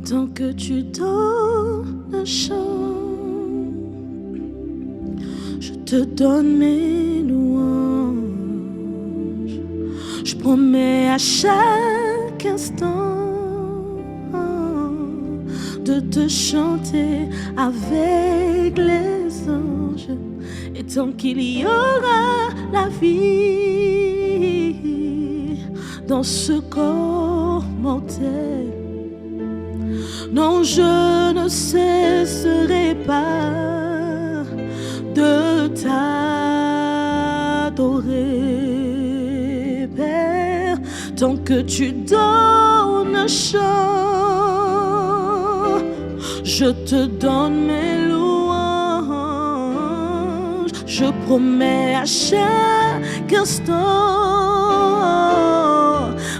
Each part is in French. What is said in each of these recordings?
tant que tu donnes un chant, je te donne mes louanges. Je promets à chaque instant de te chanter avec les anges. Et tant qu'il y aura la vie dans ce corps mortel, non, je ne cesserai pas de t'adorer, Père, tant que tu donnes un chant, je te donne mes louanges. Je promets à chaque instant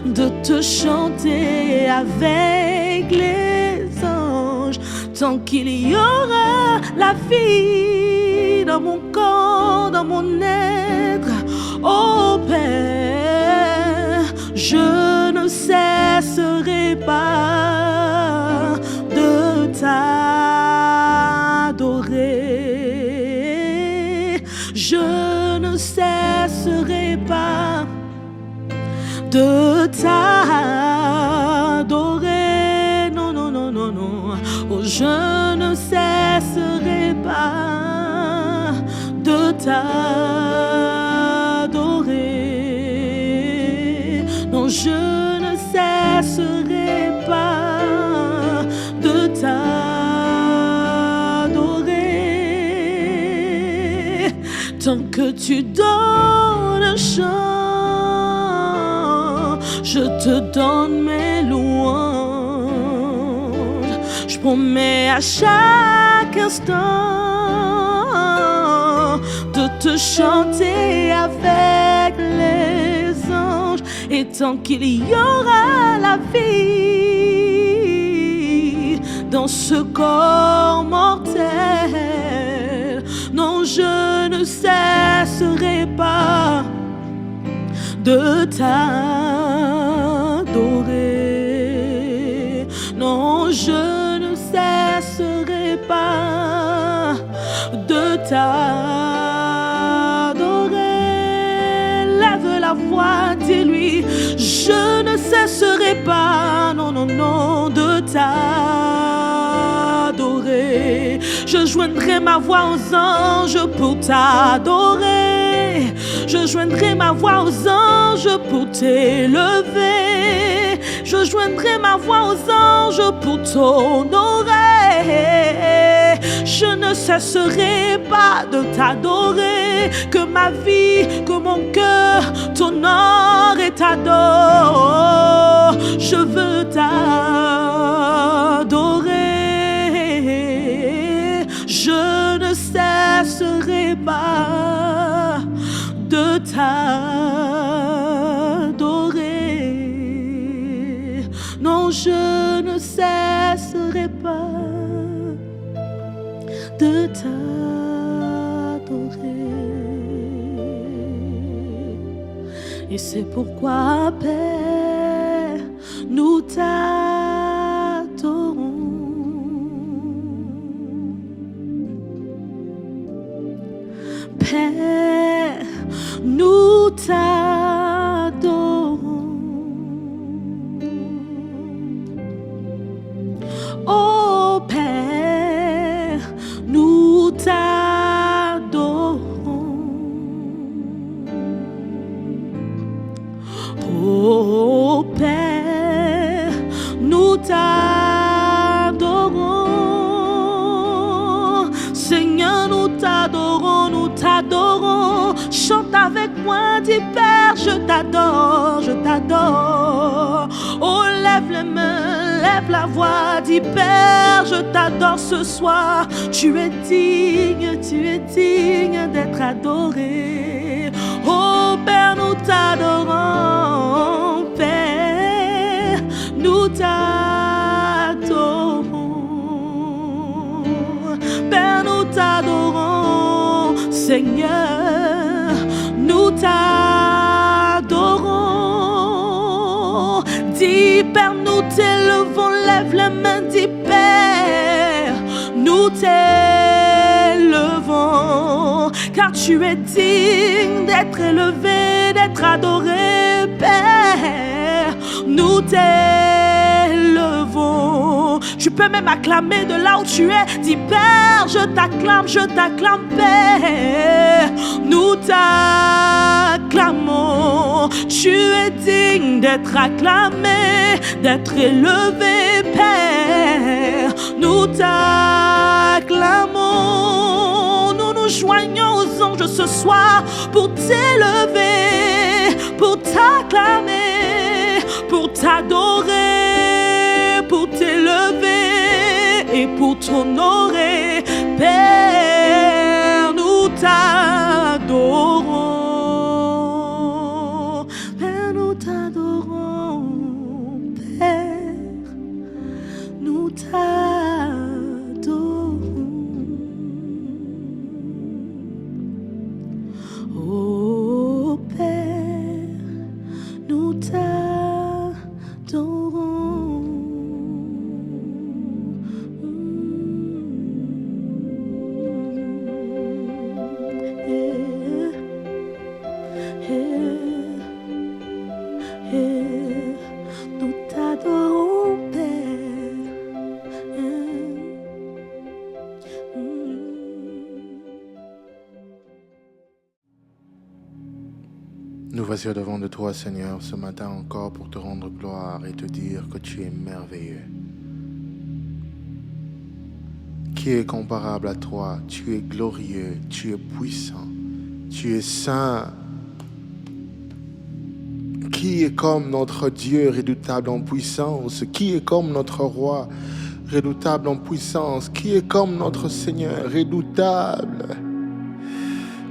de te chanter avec les anges, tant qu'il y aura la vie dans mon corps, dans mon être. Oh Père, je ne cesserai pas de t'adorer. Je ne cesserai pas de t'adorer. Non, non, non, non, non. Oh, je ne cesserai pas de t'adorer. Non, je ne cesserai pas de t'adorer. Tant que tu donnes un chant, je te donne mes louanges. Je promets à chaque instant de te chanter avec les anges. Et tant qu'il y aura la vie dans ce corps mortel, non, je ne cesserai pas de t'adorer. Non, je ne cesserai pas de t'adorer. Lève la voix, dis-lui, je ne cesserai pas, non, non, non, de t'adorer. Je joindrai ma voix aux anges pour t'adorer. Je joindrai ma voix aux anges pour t'élever. Je joindrai ma voix aux anges pour t'honorer. Je ne cesserai pas de t'adorer. Que ma vie, que mon cœur t'honore et t'adore. Je veux t'adorer. Je ne cesserai pas de t'adorer. Non, je ne cesserai pas de t'adorer. Et c'est pourquoi, Père, nous t'adorons. Père, nous t'adorons. Oh Père, nous t'adorons. Oh Père, nous t'adorons. Seigneur, nous t'adorons, nous t'adorons. Chante avec moi, dis Père, je t'adore, je t'adore. Oh, lève les mains, lève la voix, dis Père, je t'adore ce soir. Tu es digne d'être adoré. Oh Père, nous t'adorons. Père, nous t'adorons. Père, nous t'adorons. Seigneur, nous t'adorons. Dis dis Père, nous t'élevons, lève les mains, dis Père, nous t'élevons, car tu es digne d'être élevé, d'être adoré, Père, nous t'élevons. Tu peux même acclamer de là où tu es, dis Père, je t'acclame, Père, nous t'acclamons, tu es digne d'être acclamé, d'être élevé, Père, nous t'acclamons, nous nous joignons aux anges ce soir pour t'élever, pour t'acclamer, pour t'adorer, pour t'élever et pour t'honorer, Père, nous t'adorons, Père, nous t'adorons, Père, nous t'adorons. Oh Père, nous t'adorons. Nous t'adorons, Père. Nous voici au-devant de toi, Seigneur, ce matin encore pour te rendre gloire et te dire que tu es merveilleux. Qui est comparable à toi? Tu es glorieux, tu es puissant, tu es saint. Qui est comme notre Dieu redoutable en puissance? Qui est comme notre roi redoutable en puissance? Qui est comme notre Seigneur redoutable?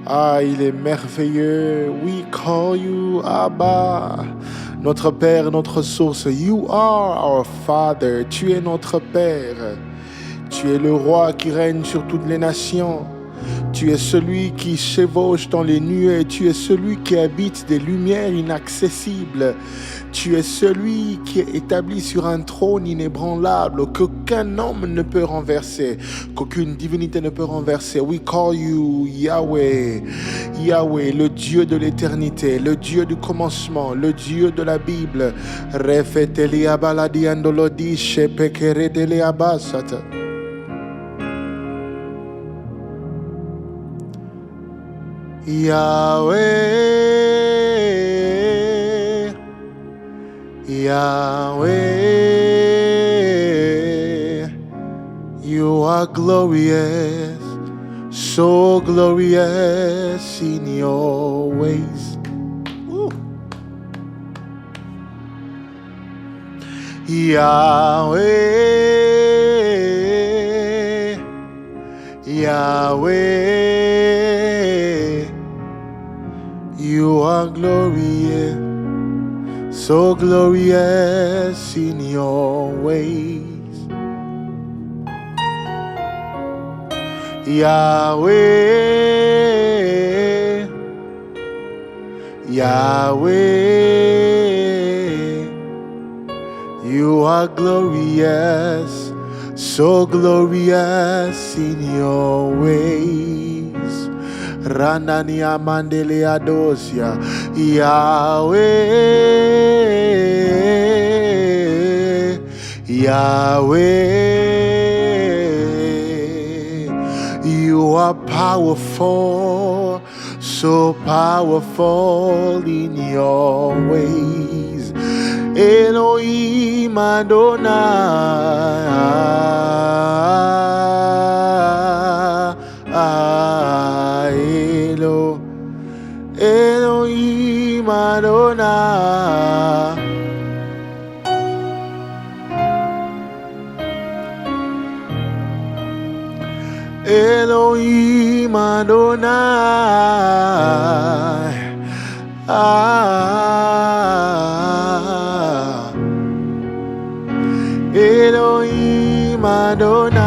Ah, il est merveilleux. We call you Abba, notre Père, notre source. You are our Father. Tu es notre Père. Tu es le roi qui règne sur toutes les nations. Tu es celui qui chevauche dans les nuées. Tu es celui qui habite des lumières inaccessibles. Tu es celui qui est établi sur un trône inébranlable qu'aucun homme ne peut renverser, qu'aucune divinité ne peut renverser. We call you Yahweh. Yahweh, le Dieu de l'éternité, le Dieu du commencement, le Dieu de la Bible. Yahweh, Yahweh, you are glorious, so glorious in your ways. Yahweh, Yahweh, you are glorious, so glorious in your ways. Yahweh, Yahweh, you are glorious, so glorious in your ways. Ranani amandele adosia. Yahweh, Yahweh, you are powerful, so powerful in your ways. Elohim Adonai, Elohim Adonai, Elohim Adonai, Elohim Adonai,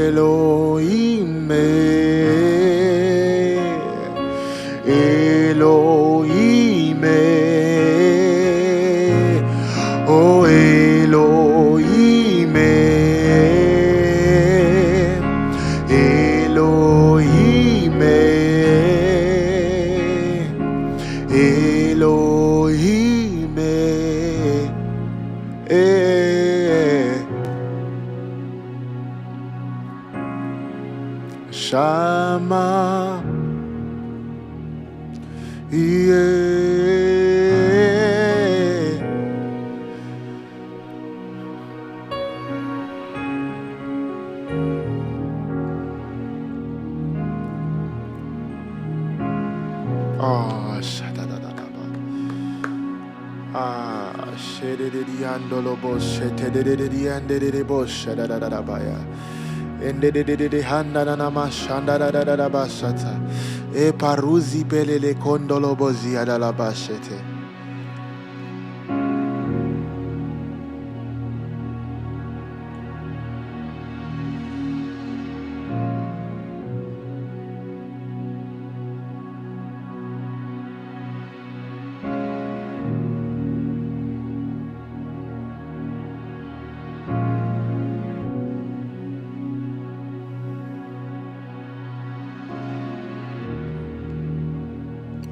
Elohim, Elohim, oh Elohim, Elohim, Elohim, Shama, yeah. Oh, shadadadaba. Ah, shedediandolobo, shetedediandedebo, shadadadabaya. Endededede handanama shandadadadaba shata. E paruzi pelele kondolobo ziadalaba shete.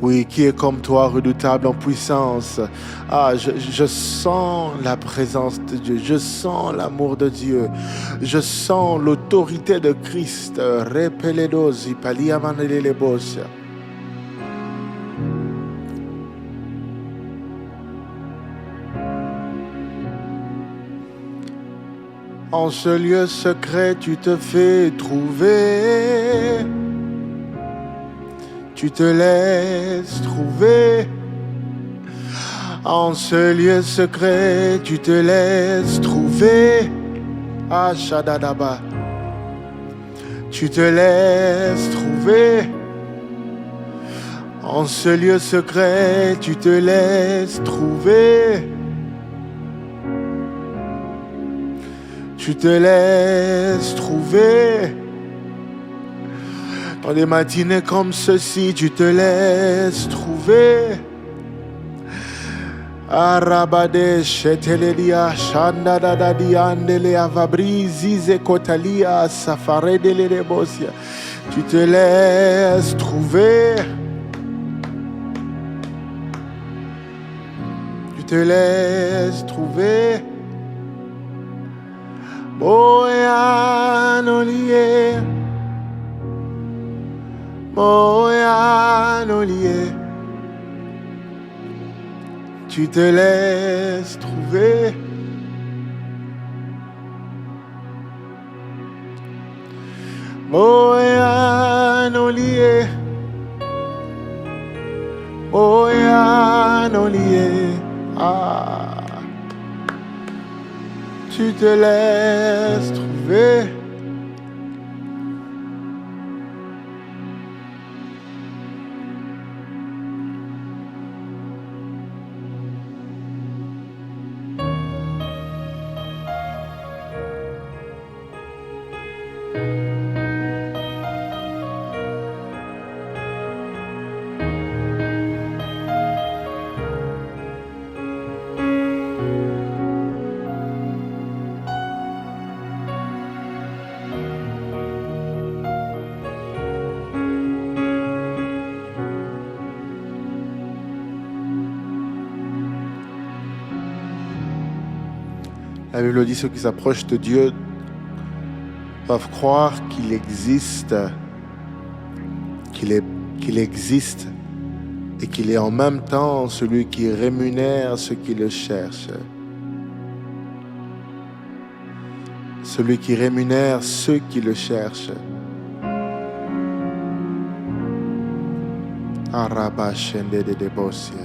Oui, qui est comme toi, redoutable en puissance. Ah, je sens la présence de Dieu. Je sens l'amour de Dieu. Je sens l'autorité de Christ. Repeledosi, paliamanelebosia. En ce lieu secret, tu te fais trouver. Tu te laisses trouver. En ce lieu secret, tu te laisses trouver. Ah, Shadadaba. Tu te laisses trouver. En ce lieu secret, tu te laisses trouver. Tu te laisses trouver. Dans des matinées comme ceci, tu te laisses trouver. Arabade shetelelia shandadadi andele avabrizi zekotalia safaredele rebosia. Tu te laisses trouver. Tu te laisses trouver. Moyanolié. Moyanolié. Tu te laisses trouver. Moyanolié. Moyanolié. Ah. Tu te laisses trouver. La Bible dit, ceux qui s'approchent de Dieu doivent croire qu'il existe, qu'il existe et qu'il est en même temps celui qui rémunère ceux qui le cherchent. Celui qui rémunère ceux qui le cherchent. Arabashende de Debosia.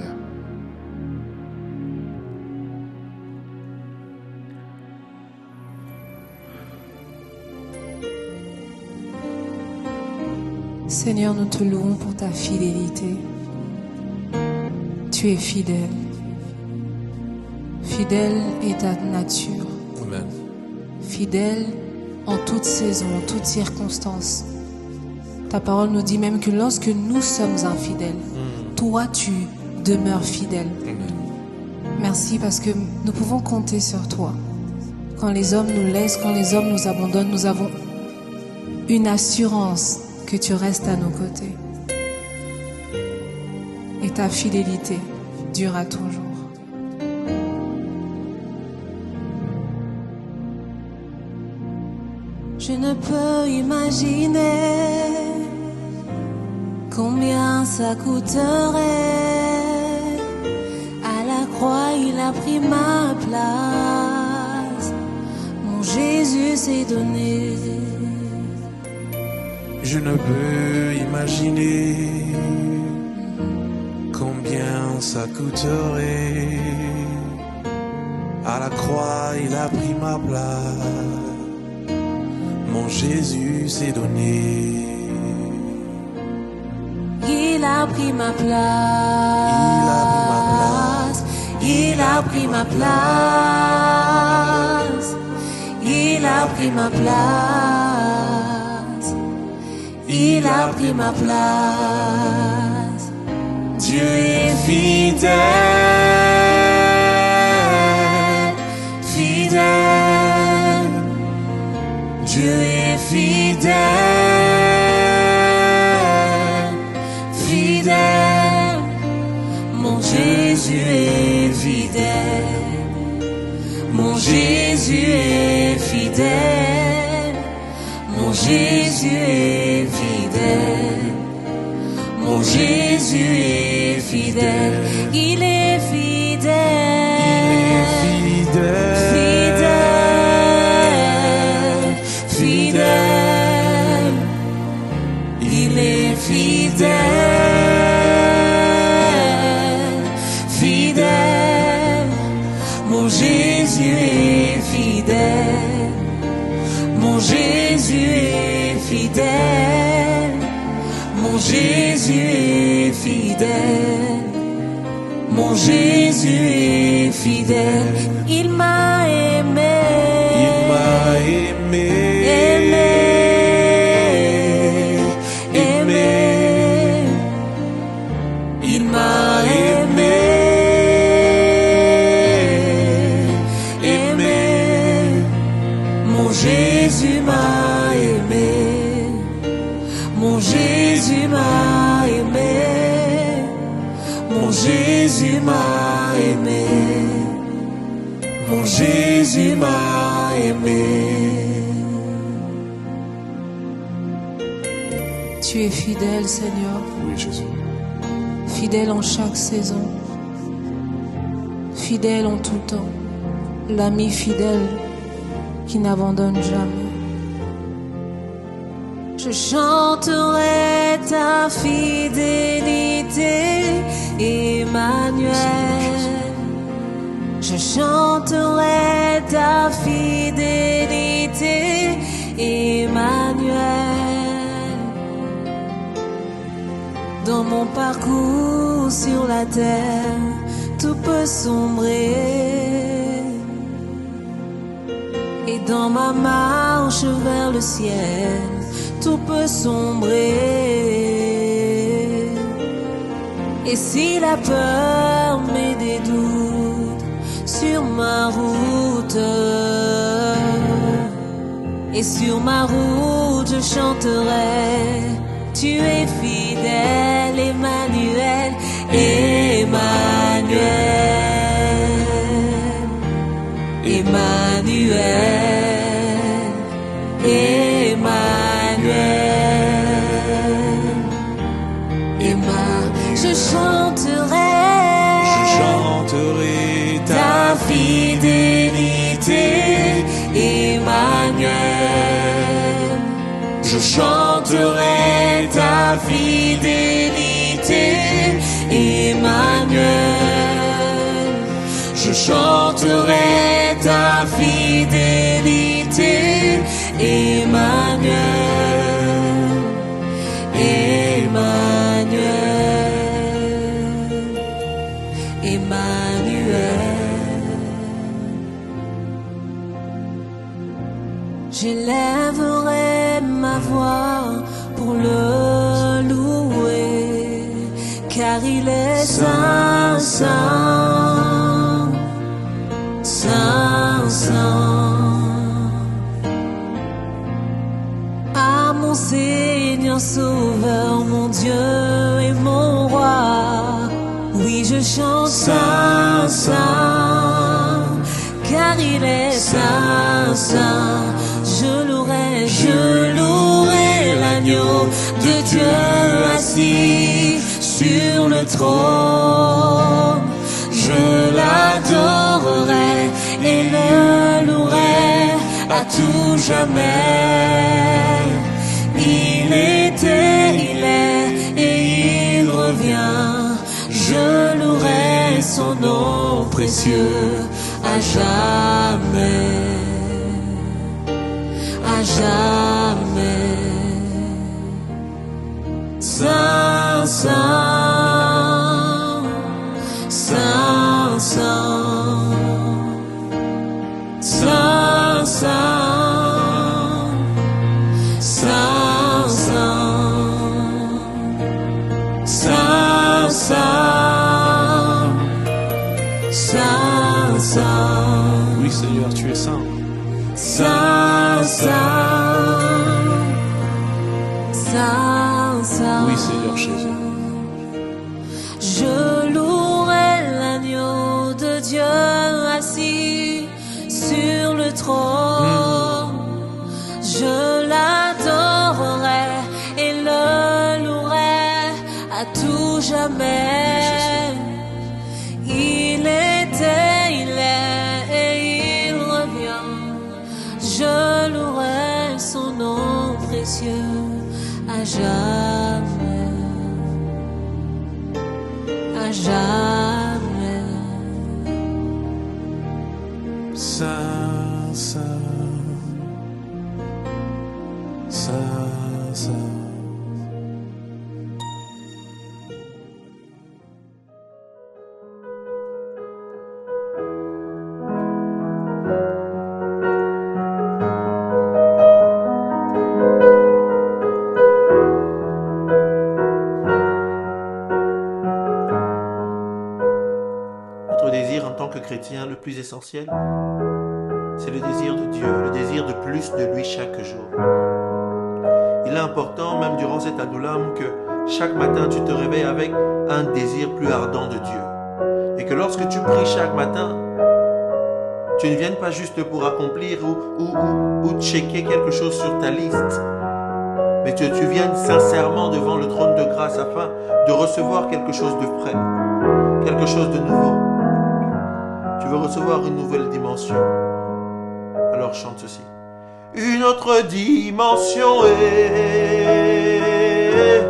Seigneur, nous te louons pour ta fidélité. Tu es fidèle. Fidèle est ta nature. Amen. Fidèle en toute saison, en toutes circonstances. Ta parole nous dit même que lorsque nous sommes infidèles, toi tu demeures fidèle. Merci parce que nous pouvons compter sur toi. Quand les hommes nous laissent, quand les hommes nous abandonnent, nous avons une assurance que tu restes à nos côtés. Et ta fidélité durera toujours. Je ne peux imaginer combien ça coûterait. À la croix, il a pris ma place. Mon Jésus s'est donné. Je ne peux imaginer combien ça coûterait. À la croix, il a pris ma place. Mon Jésus s'est donné. Il a pris ma place. Il a pris ma place. Il a pris ma place. Il a pris ma place. Dieu est fidèle, fidèle. Dieu est fidèle, fidèle. Mon Jésus est fidèle. Mon Jésus est fidèle. Mon Jésus est fidèle. Mon Jésus est fidèle. Il est fidèle. Il est fidèle. Fidèle. Il est fidèle. Fidèle. Mon Jésus est fidèle. Mon Jésus est fidèle. Mon Jésus est fidèle. Mon Jésus est fidèle. Il m'a aimé. Il m'a aimé. Aimé. Aimé. Il m'a aimé. Aimé. Mon Jésus m'a aimé. Mon Jésus m'a aimé. Mon Jésus m'a aimé. Mon Jésus m'a aimé. Tu es fidèle, Seigneur, Oui, Jésus. fidèle en chaque saison, fidèle en tout temps, l'ami fidèle qui n'abandonne jamais. Je chanterai ta fidélité, Emmanuel. Je chanterai ta fidélité, Emmanuel. Dans mon parcours sur la terre, tout peut sombrer. Et dans ma marche vers le ciel, tout peut sombrer. Et si la peur met des doutes sur ma route, et sur ma route je chanterai, tu es fidèle, Emmanuel, Emmanuel, Emmanuel, Emmanuel, Emmanuel. Je chanterai ta fidélité, Emmanuel. Je chanterai ta fidélité, Emmanuel. Je chanterai ta fidélité, Emmanuel, Emmanuel, Emmanuel. J'élèverai ma voix pour le car il est saint, saint, saint, saint. Ah mon Seigneur Sauveur, mon Dieu et mon Roi, oui je chante saint, saint, car il est saint, saint. Je louerai l'agneau de Dieu assis sur le trône. Je l'adorerai et le louerai à tout jamais. Il était, il est et il revient. Je louerai son nom précieux à jamais. À jamais. Saint, saint, saint, saint, saint, saint, saint, saint, saint, saint, saint. Oui, Seigneur, tu es saint. Saint, saint, saint, saint. Oui, Seigneur Jésus. Je louerai l'agneau de Dieu assis sur le trône. Je l'adorerai et le louerai à tout jamais. Il était, il est et il revient. Je louerai son nom précieux à jamais, à jamais. Saint, saint, saint, saint. Notre désir en tant que chrétien, le plus essentiel, c'est le désir de Dieu, le désir de plus de lui chaque jour. Il est important, même durant cet Adulam, que chaque matin tu te réveilles avec un désir plus ardent de Dieu. Et que lorsque tu pries chaque matin, tu ne viennes pas juste pour accomplir ou checker quelque chose sur ta liste, mais que tu viennes sincèrement devant le trône de grâce afin de recevoir quelque chose de frais, quelque chose de nouveau. Tu veux recevoir une nouvelle dimension. Alors chante ceci. Une autre dimension est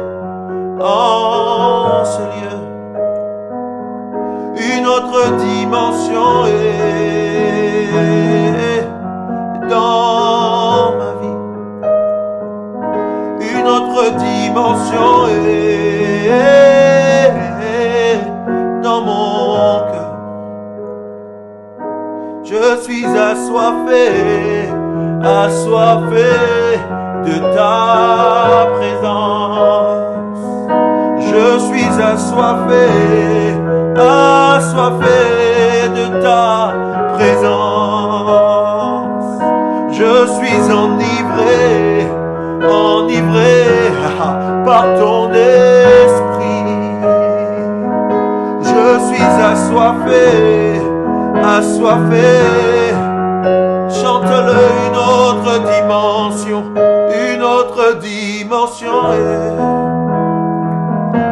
en ce lieu. Une autre dimension est dans ma vie. Une autre dimension est dans mon cœur. Je suis assoiffé, assoiffé de ta présence. Je suis assoiffé, assoiffé de ta présence. Je suis enivré, enivré par ton esprit. Je suis assoiffé, assoiffé. Chante-le, une autre dimension est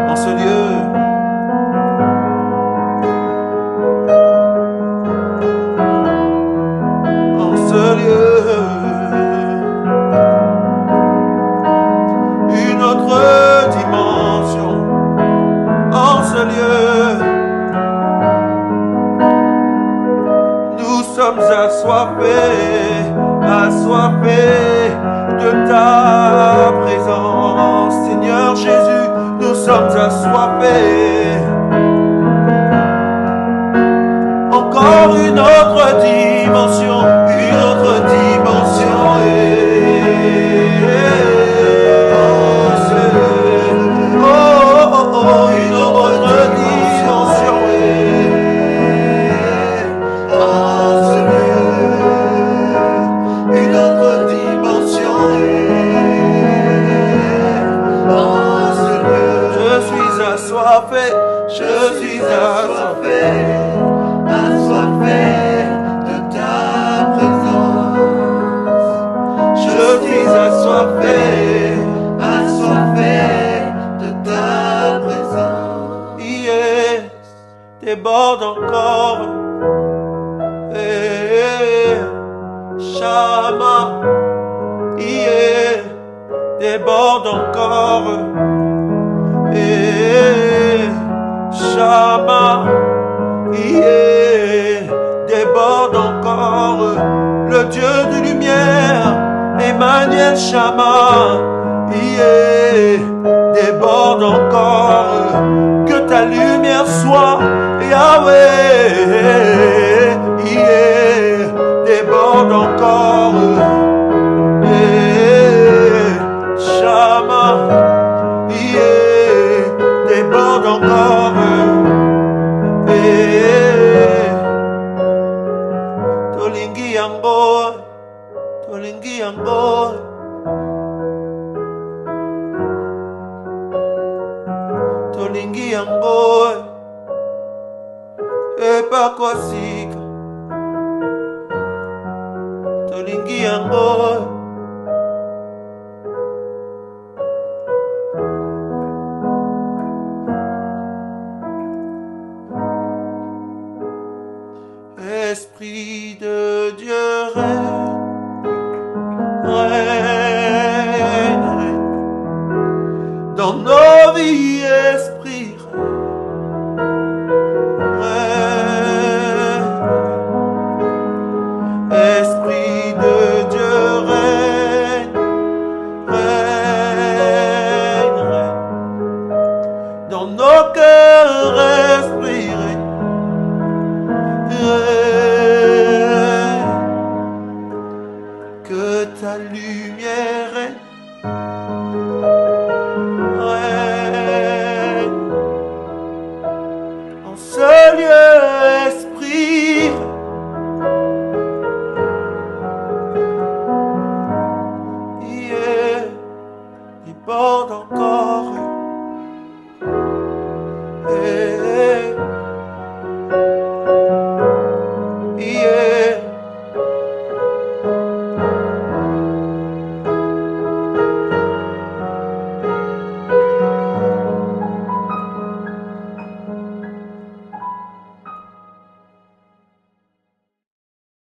en ce lieu. En ce lieu. Une autre dimension en ce lieu. Nous sommes assoiffés, assoiffés de ta présence. Seigneur Jésus, nous sommes assoiffés. Encore une autre dimension est. Oh, une autre assoiffé, je suis assoiffé, assoiffé de ta présence. Je suis assoiffé, assoiffé de ta présence. Yeah, déborde encore. Shama, yeah, déborde encore. Shama, yeah, déborde encore. Le Dieu de lumière, Emmanuel Shama, yeah, déborde encore. Que ta lumière soit, Yahweh, yeah, déborde encore. Shama, yeah, déborde encore. Tolingi yango, tolingi yango. Tolingi yango, epakwasika. Tolingi yango. Esprit de Dieu règne, règne, règne dans nos vies, esprit règne, esprit de Dieu règne, règne, règne dans nos cœurs, esprit règne. Que ta lumière